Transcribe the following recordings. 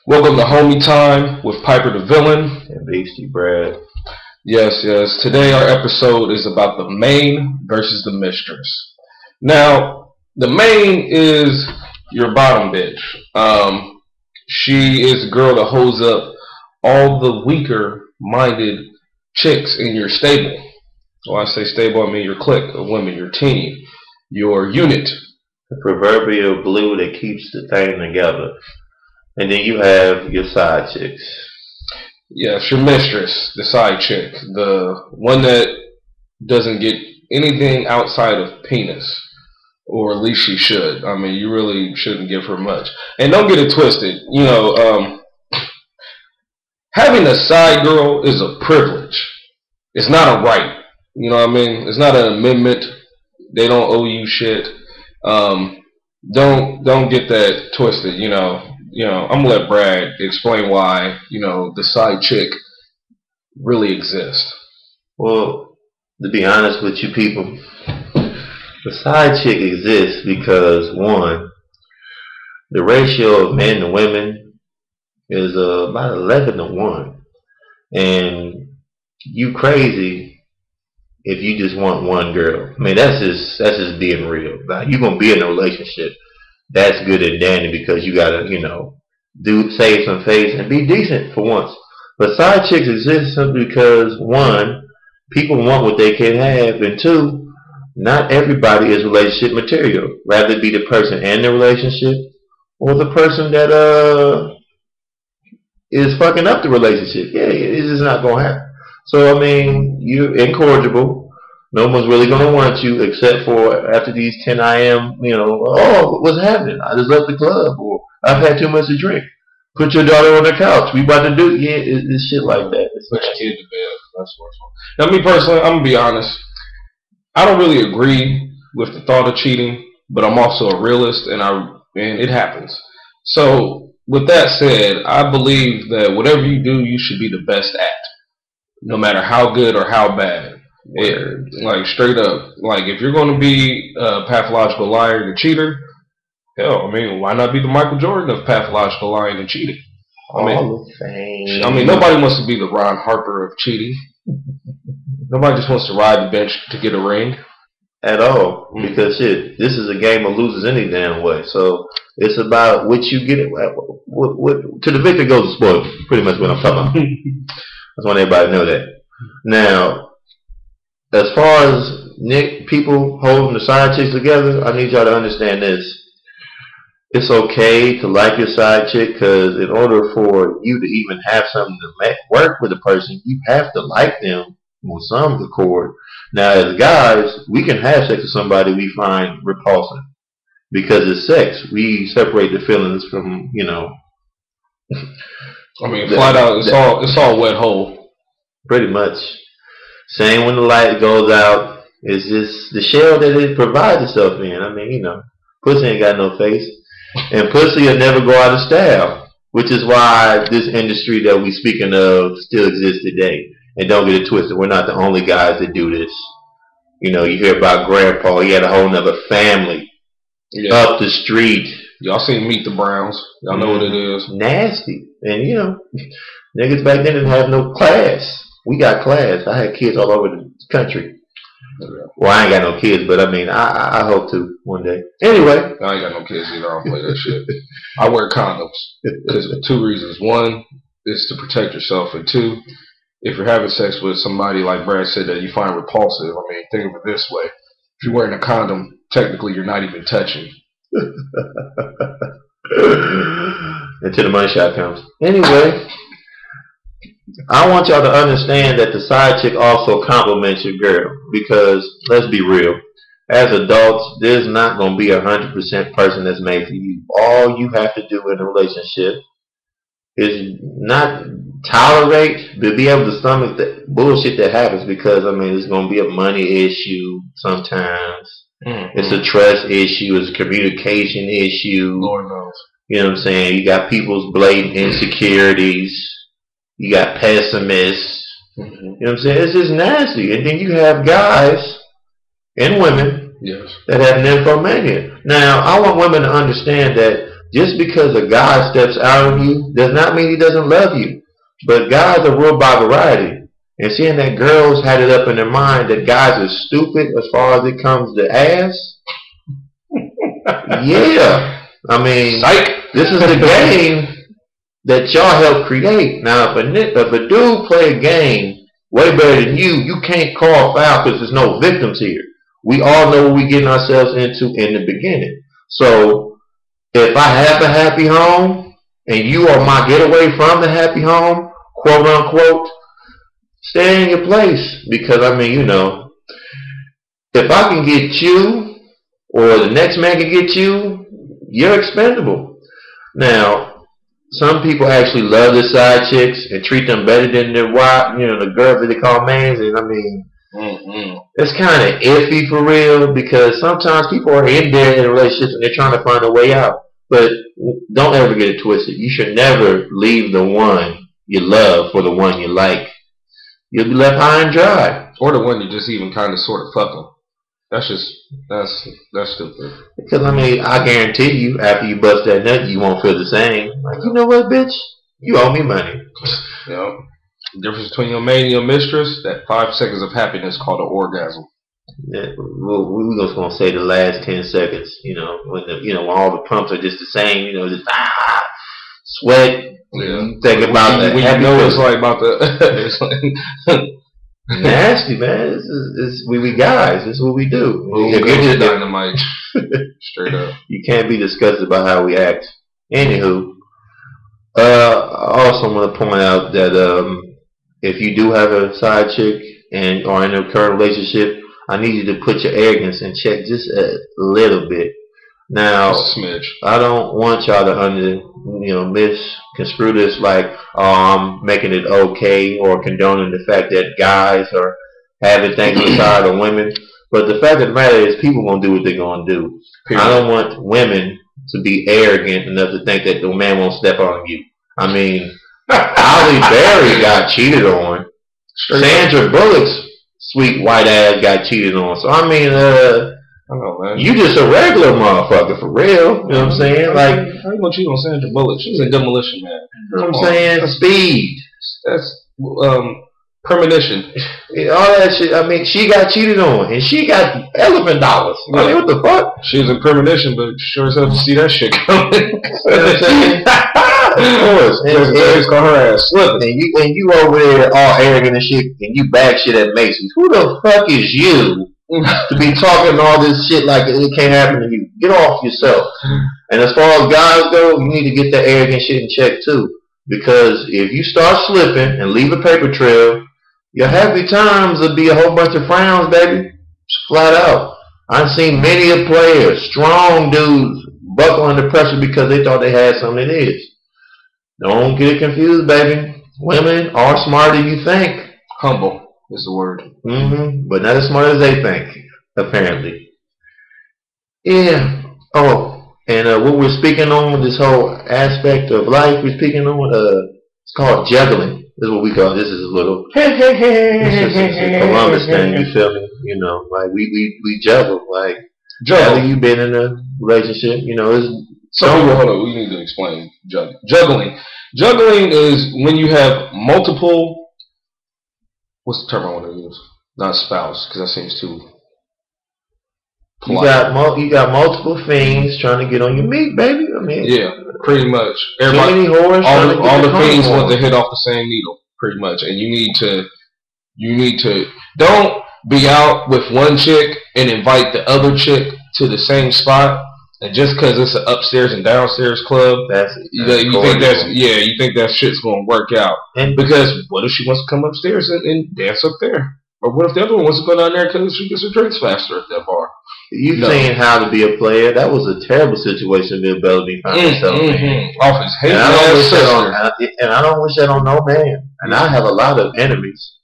Welcome to Homie Time with Piper the Villain. And Beasty, Brad. Yes, yes. Today our episode is about the main versus the mistress. Now, the main is your bottom bitch. She is the girl that holds up all the weaker-minded chicks in your stable. When I say stable, I mean your clique of women, your team, your unit. The proverbial glue that keeps the thing together. And then you have your side chicks. Yes, your mistress, the side chick, the one that doesn't get anything outside of penis, or at least she should. I mean, you really shouldn't give her much. And don't get it twisted. Having a side girl is a privilege. It's not a right. You know what I mean? It's not an amendment. They don't owe you shit. Don't get that twisted. I'm gonna let Brad explain why, the side chick really exists. Well, to be honest with you people, the side chick exists because, one, the ratio of men to women is about 11 to 1. And you crazy if you just want one girl. I mean, that's just being real. Now, you're going to be in a relationship. That's good and dandy because you gotta, save some face and be decent for once. But side chicks exist simply because, one, people want what they can have, and two, not everybody is relationship material. Rather it be the person in the relationship or the person that is fucking up the relationship. Yeah, it's just not gonna happen. So I mean, you're incorrigible. No one's really going to want you except for after these 10 a.m., oh, what's happening? I just left the club, or I've had too much to drink. Put your daughter on the couch. We about to do, it's shit like that. Put your kid to bed. That's what's wrong. Now, me personally, I'm going to be honest. I don't really agree with the thought of cheating, but I'm also a realist, and it happens. So, with that said, I believe that whatever you do, you should be the best at, no matter how good or how bad. Yeah, like straight up. Like if you're going to be a pathological liar and a cheater, hell, I mean, why not be the Michael Jordan of pathological lying and cheating? I mean, nobody wants to be the Ron Harper of cheating. Nobody just wants to ride the bench to get a ring. At all, because shit, this is a game of losers any damn way. So it's about what you get. What to the victor goes the spoil. Pretty much what I'm talking about. I just want everybody to know that. Now, as far as people holding the side chicks together, I need y'all to understand this. It's okay to like your side chick because in order for you to even have something to work with a person, you have to like them on some accord. Now, as guys, we can have sex with somebody we find repulsive because it's sex. We separate the feelings from, I mean, flat out, it's all wet hole. Pretty much. Same when the light goes out. It's just the shell that it provides itself in. I mean, pussy ain't got no face. And pussy will never go out of style. Which is why this industry that we speaking of still exists today. And don't get it twisted. We're not the only guys that do this. You hear about Grandpa. He had a whole nother family. Yeah. Up the street. Y'all seen Meet the Browns. Y'all know what it is. Nasty. And, niggas back then didn't have no class. We got class. I had kids all over the country. Well, I ain't got no kids, but I mean, I hope to one day. Anyway. I ain't got no kids either. I don't play that shit. I wear condoms. Because of two reasons. One is to protect yourself. And two, if you're having sex with somebody, like Brad said, that you find repulsive, I mean, think of it this way. If you're wearing a condom, technically you're not even touching. Until the money shot comes. Anyway. I want y'all to understand that the side chick also compliments your girl because, let's be real, as adults, there's not going to be 100% person that's made for you. All you have to do in a relationship is not tolerate, but be able to stomach the bullshit that happens because, I mean, it's going to be a money issue sometimes. It's a trust issue. It's a communication issue. Lord knows. You know what I'm saying? You got people's blatant insecurities. You got pessimists. You know what I'm saying? It's just nasty. And then you have guys and women that have nymphomania. Now, I want women to understand that Just because a guy steps out on you does not mean he doesn't love you. But guys are ruled by variety. And seeing that girls had it up in their mind that guys are stupid as far as it comes to ass, yeah. I mean, this is the game that y'all helped create. Now, if a dude play a game way better than you can't call foul because there's no victims here. We all know what we're getting ourselves into in the beginning. So, if I have a happy home and you are my getaway from the happy home, quote unquote, stay in your place. Because, I mean, you know, if I can get you or the next man can get you, you're expendable. Now, some people actually love the side chicks and treat them better than their wife, you know, the girls that they call mans. And I mean, it's kind of iffy for real, because sometimes people are in there in relationships and they're trying to find a way out. But don't ever get it twisted. You should never leave the one you love for the one you like. You'll be left high and dry. Or the one you just even kind of sort of fucking. That's stupid. Because, I mean, I guarantee you, after you bust that nut, you won't feel the same. Like, you know what, bitch? You owe me money. You know, the difference between your maid and your mistress, that 5 seconds of happiness called an orgasm. Yeah, well, we're just gonna say the last 10 seconds. You know, when all the pumps are just the same. You know, just sweat. Yeah. You think about that. When you know it's like about the. Nasty, man. We guys. This is what we do. If you're just dynamite, straight up. You can't be disgusted by how we act. Anywho, I also want to point out that if you do have a side chick and are in a current relationship, I need you to put your arrogance in check just a little bit. Now, I don't want y'all to misconstrue this like, oh, I'm making it okay or condoning the fact that guys are having things on the side of women. But the fact of the matter is, people gonna do what they're gonna do. Period. I don't want women to be arrogant enough to think that the man won't step on you. I mean, Holly Berry got cheated on. Sandra Bullock's sweet white ass got cheated on. So I mean, I know, man. You just a regular motherfucker for real. You know what I'm saying? Like, how you gonna cheat on Sandra Bullock? She's a Demolition Man. You know what I'm saying? Speed. That's premonition. All that shit. I mean, she got cheated on, and she got elephant dollars. I mean, what the fuck? She was in premonition, but sure as hell to see that shit coming. You know what I'm saying? Of course. It's called her ass slipping. And you over there all arrogant and shit, and you bag shit at Macy's. Who the fuck is you to be talking all this shit like it can't happen to you? Get off yourself. And as far as guys go, you need to get that arrogant shit in check too. Because if you start slipping and leave a paper trail, your happy times will be a whole bunch of frowns, baby. Just flat out. I've seen many a player, strong dudes, buckle under pressure because they thought they had something it is. Don't get it confused, baby. Women are smarter than you think. Humble is the word. But not as smart as they think, apparently. Yeah. Oh, and what we're speaking on, this whole aspect of life we're speaking on, it's called juggling. This is what we call it. This is a little a Columbus thing, you feel me? You know, like we juggle. Like, have you been in a relationship? You know, hold on, we need to explain juggling. Juggling is when you have multiple, what's the term I want to use? Not spouse, because that seems too polite. You got multiple things trying to get on your meat, baby. I mean, yeah, pretty much. Everybody, all the things want to hit off the same needle, pretty much. And you need to don't be out with one chick and invite the other chick to the same spot. And just because it's an upstairs and downstairs club, you think that shit's gonna work out. And because what if she wants to come upstairs and dance up there? Or what if the other one wants to go down there because she gets her drinks faster at that bar? You saying how to be a player? That was a terrible situation Bill Bellamy found himself in. Off his hate, and I don't wish that on no man. And I have a lot of enemies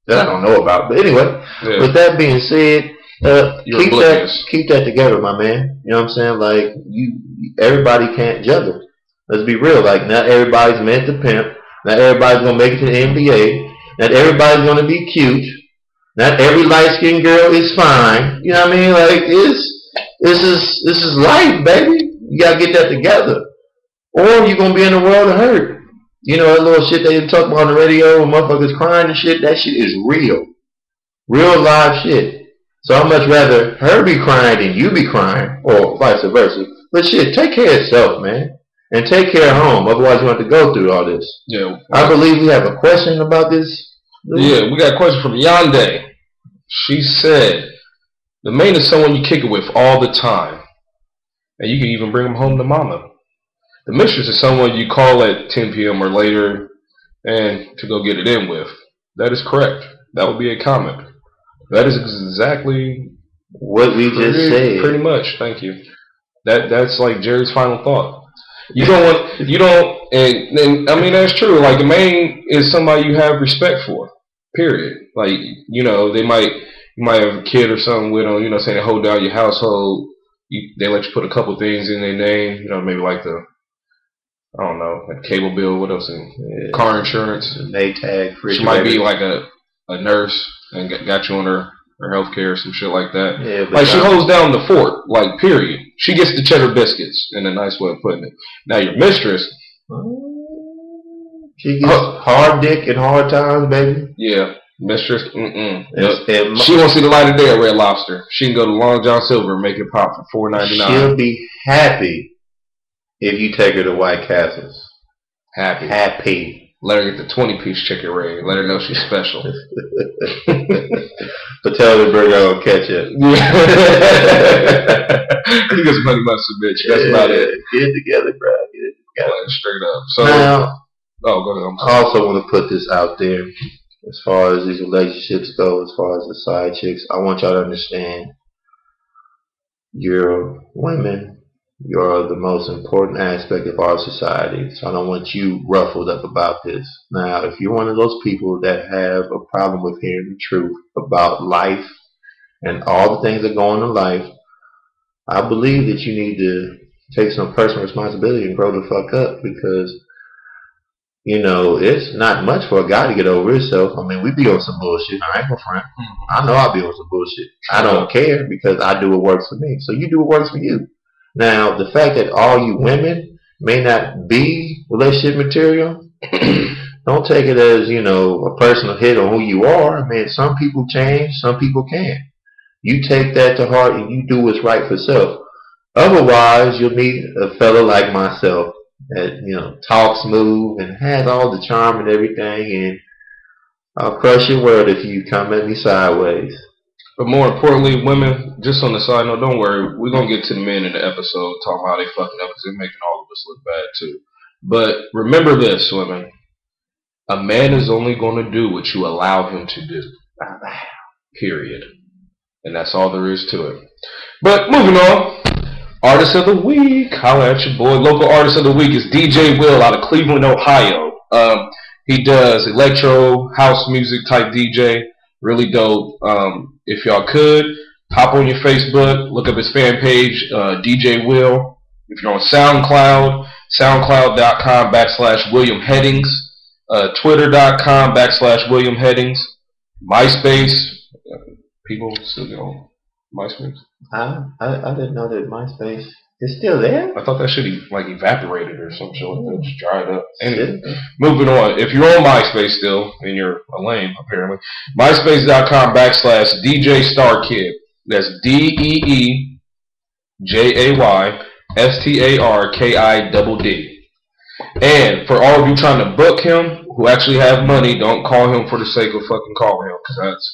that I don't know about. But anyway, with that being said, keep that together, my man. You know what I'm saying? Like, everybody can't juggle. Let's be real. Like, not everybody's meant to pimp. Not everybody's gonna make it to the NBA. Not everybody's gonna be cute. Not every light-skinned girl is fine. You know what I mean? Like, this is life, baby. You gotta get that together. or you're gonna be in a world of hurt. You know that little shit they talk about on the radio and motherfuckers crying and shit. That shit is real, real live shit. So I'd much rather her be crying than you be crying, or vice versa. But shit, take care of yourself, man, and take care of home. Otherwise, you have to go through all this. Yeah, I believe we have a question about this. Yeah, we got a question from Yonde. She said, "The main is someone you kick it with all the time, and you can even bring them home to mama. The mistress is someone you call at 10 p.m. or later, and to go get it in with." That is correct. That would be a comment. That is exactly what we just said. Pretty much. Thank you. That's like Jerry's final thought. And I mean, that's true. Like, the main is somebody you have respect for, period. Like, you know, you might have a kid or something with them, you know, saying they hold down your household. They let you put a couple things in their name, you know, maybe like I don't know, like cable bill, what else, and car insurance. Maytag. She might be like a nurse and got you on her health care or some shit like that. Yeah, like, she holds down the fort, like, period. She gets the cheddar biscuits, in a nice way of putting it. Now, your mistress, she gets hard dick and hard times, baby. Yeah, mistress, she won't see the light of day at Red Lobster. She can go to Long John Silver and make it pop for $4.99. She'll be happy if you take her to White Castles. Happy. Let her get the 20-piece chicken ring. Let her know she's special. But tell her to bring her on ketchup. He gets money mustard, bitch. That's about it. Get it together, bro. Get it together. Straight up. So now, go ahead. I also want to put this out there. As far as these relationships go, as far as the side chicks, I want y'all to understand, you're women. You're the most important aspect of our society, so I don't want you ruffled up about this. Now, if you're one of those people that have a problem with hearing the truth about life and all the things that go on in life, I believe that you need to take some personal responsibility and grow the fuck up, because, you know, it's not much for a guy to get over himself. I mean, we be on some bullshit. I ain't gonna front. I know I'll be on some bullshit. I don't care, because I do what works for me. So you do what works for you. Now, the fact that all you women may not be relationship material, don't take it as, you know, a personal hit on who you are. I mean, some people change, some people can't. You take that to heart and you do what's right for self. Otherwise, you'll meet a fella like myself that, you know, talks smooth and has all the charm and everything, and I'll crush your world if you come at me sideways. But more importantly, women, just on the side note, don't worry. We're going to get to the men in the episode talking about how they fucking up, because they're making all of us look bad too. But remember this, women. A man is only going to do what you allow him to do. Period. And that's all there is to it. But moving on. Artist of the Week. Holla at your boy. Local Artist of the Week is DJ Will out of Cleveland, Ohio. He does electro, house music type DJ. Really dope. If y'all could, hop on your Facebook, look up his fan page, DJ Will. If you're on SoundCloud, soundcloud.com/William Headings, twitter.com/William Headings, MySpace. People still get on MySpace? I didn't know that MySpace is still there. I thought that shit like evaporated or some shit like that, just dried up. Anyway, moving on. If you're on MySpace still, and you're a lame apparently, myspace.com/DJ Star Kid. That's DEEJAYSTARKIDD. And for all of you trying to book him, who actually have money, don't call him for the sake of fucking calling him, because that's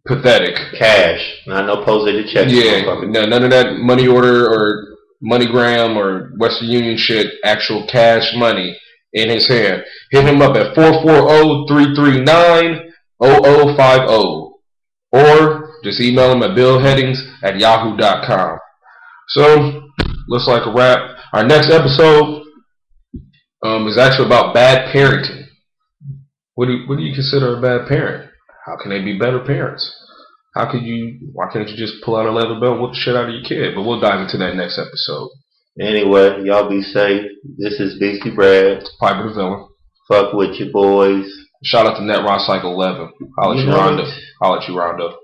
pathetic. Cash, not no postage checks. Yeah, no, none of that money order or MoneyGram or Western Union shit. Actual cash money in his hand. Hit him up at 440-339-0050, or just email him at billheadings@yahoo.com. So, looks like a wrap. Our next episode is actually about bad parenting. What do you consider a bad parent? How can they be better parents? Why can't you just pull out a leather belt and whip the shit out of your kid? But we'll dive into that next episode. Anyway, y'all be safe. This is Beasty Brad. Piper the Villain. Fuck with your boys. Shout out to Net Rock Cycle 11. Holla at you, Rondo.